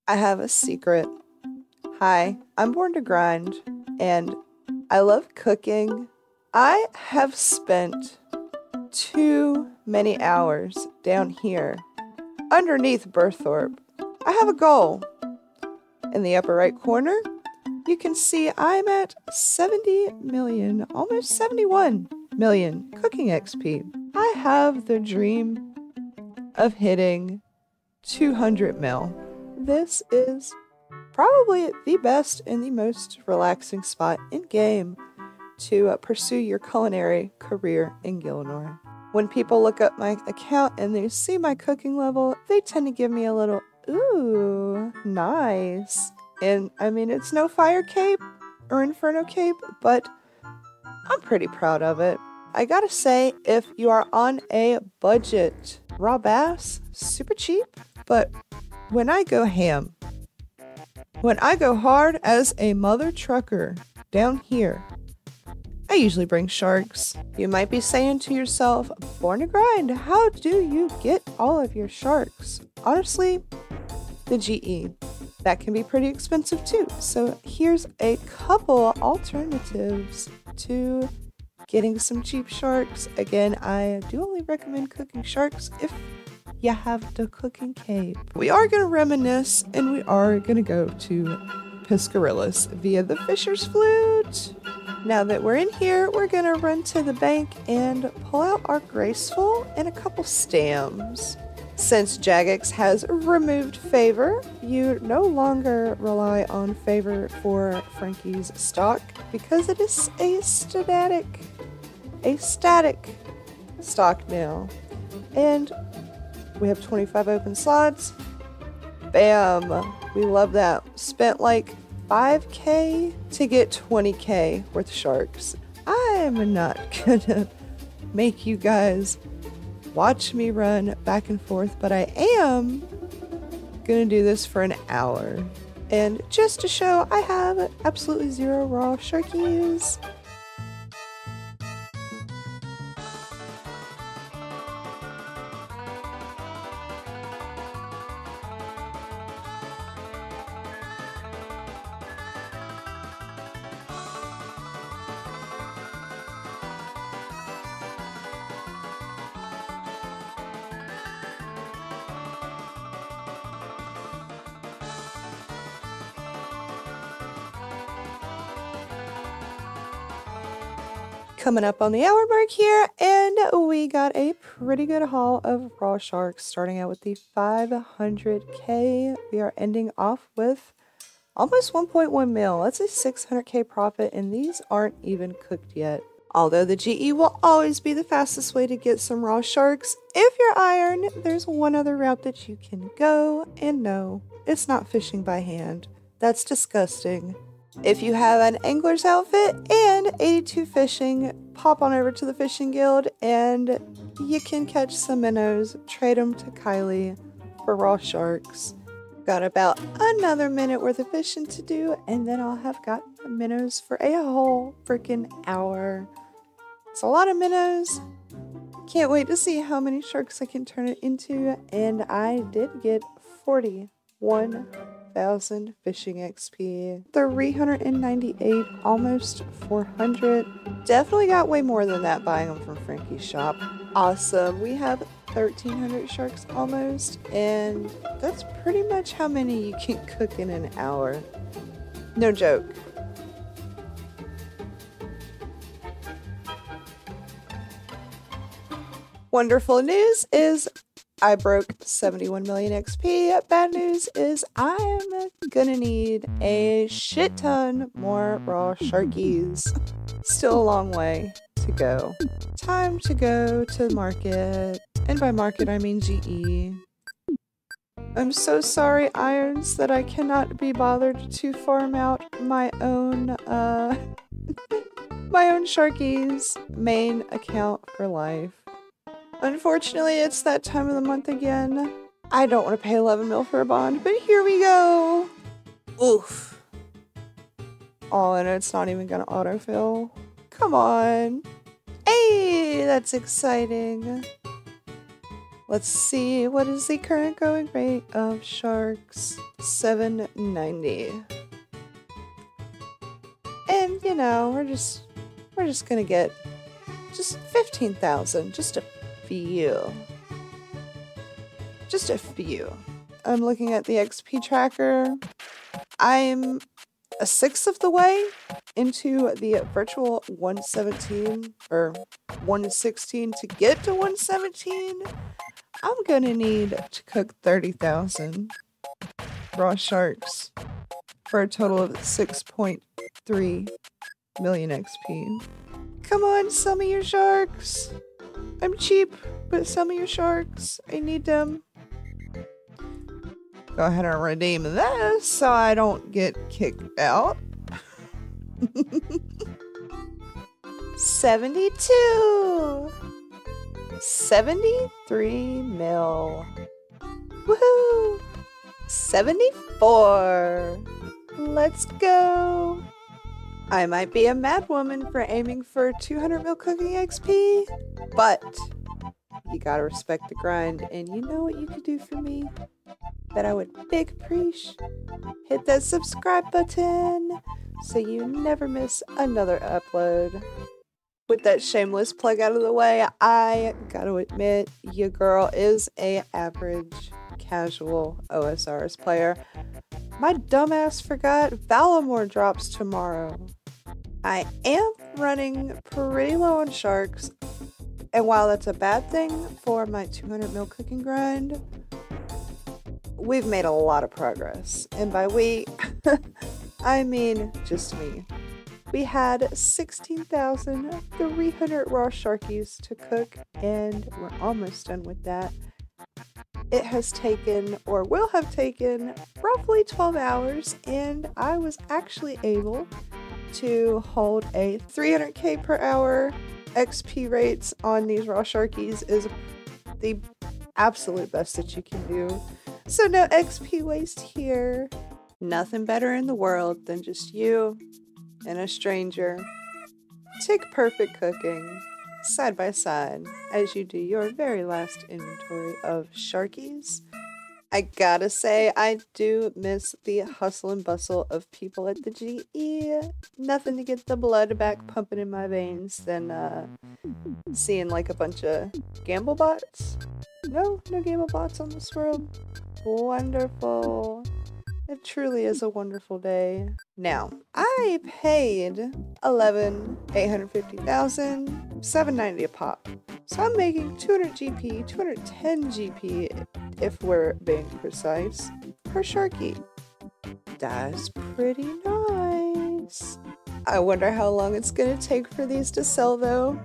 I have a secret. Hi, I'm born to grind, and I love cooking. I have spent too many hours down here underneath Berthorpe. I have a goal. In the upper right corner, you can see I'm at 70 million, almost 71 million cooking XP. I have the dream of hitting 200 mil. This is probably the best and the most relaxing spot in game to pursue your culinary career in Gillinor. When people look up my account and they see my cooking level, they tend to give me a little, ooh, nice. And I mean, it's no fire cape or inferno cape, but I'm pretty proud of it. I gotta say, if you are on a budget, raw bass, super cheap, but when I go ham, when I go hard as a mother trucker down here, I usually bring sharks. You might be saying to yourself, born to grind, how do you get all of your sharks? Honestly, the GE. That can be pretty expensive too. So here's a couple alternatives to getting some cheap sharks. Again, I do only recommend cooking sharks if you have the cooking cape. We are going to reminisce and we are going to go to Piscarillas via the Fisher's Flute. Now that we're in here, we're going to run to the bank and pull out our Graceful and a couple stamps. Since Jagex has removed favor, you no longer rely on favor for Frankie's stock because it is a static stock now. And we have 25 open slots. Bam! We love that. Spent like 5k to get 20k worth of sharks. I'm not gonna make you guys watch me run back and forth, but I am gonna do this for an hour. And just to show I have absolutely zero raw sharkies. Coming up on the hour mark here, and we got a pretty good haul of raw sharks, starting out with the 500k. We are ending off with almost 1.1 mil. That's a 600k profit, and these aren't even cooked yet. Although the GE will always be the fastest way to get some raw sharks, if you're iron, there's one other route that you can go, and no, it's not fishing by hand. That's disgusting. If you have an angler's outfit and 82 fishing, pop on over to the fishing guild and you can catch some minnows, trade them to Kylie for raw sharks. Got about another minute worth of fishing to do and then I'll have got minnows for a whole freaking hour. It's a lot of minnows. Can't wait to see how many sharks I can turn it into, and I did get 41,000 fishing XP, 398, almost 400. Definitely got way more than that buying them from Frankie's shop. Awesome. We have 1,300 sharks almost, and that's pretty much how many you can cook in an hour. No joke. Wonderful news is I broke 71 million XP. Bad news is I'm gonna need a shit ton more raw sharkies. Still a long way to go. Time to go to the market. And by market, I mean GE. I'm so sorry, Irons, that I cannot be bothered to farm out my own, my own sharkies main account for life. Unfortunately, it's that time of the month again. I don't want to pay 11 mil for a bond, but here we go. Oof. Oh, and it's not even gonna autofill. Come on. Hey, that's exciting. Let's see, what is the current going rate of sharks? 790. And you know, we're just gonna get just 15,000, just a few. Just a few. I'm looking at the XP tracker. I'm a sixth of the way into the virtual 117 or 116 to get to 117. I'm gonna need to cook 30,000 raw sharks for a total of 6.3 million XP. Come on, sell me your sharks. I'm cheap, but sell me your sharks. I need them. Go ahead and redeem this so I don't get kicked out. 72! 73 mil. Woohoo! 74! Let's go! I might be a mad woman for aiming for 200 mil cooking XP, but you gotta respect the grind, and you know what you could do for me that I would big appreciate? Hit that subscribe button so you never miss another upload. With that shameless plug out of the way, I gotta admit, your girl is a average casual OSRS player. My dumbass forgot Valamore drops tomorrow. I am running pretty low on sharks, and while that's a bad thing for my 200 mil cooking grind, we've made a lot of progress. And by we, I mean just me. We had 16,300 raw sharkies to cook, and we're almost done with that. It has taken, or will have taken, roughly 12 hours, and I was actually able to hold a 300k per hour. XP rates on these raw sharkies is the absolute best that you can do. So no XP waste here. Nothing better in the world than just you and a stranger. Tick perfect cooking side by side as you do your very last inventory of sharkies. I gotta say, I do miss the hustle and bustle of people at the GE. Nothing to get the blood back pumping in my veins than seeing like a bunch of gamble bots. No gamble bots on this world. Wonderful. It truly is a wonderful day. Now, I paid 850,000, 790 a pop. So I'm making 200 GP, 210 GP if we're being precise, per sharky. That's pretty nice. I wonder how long it's gonna take for these to sell though.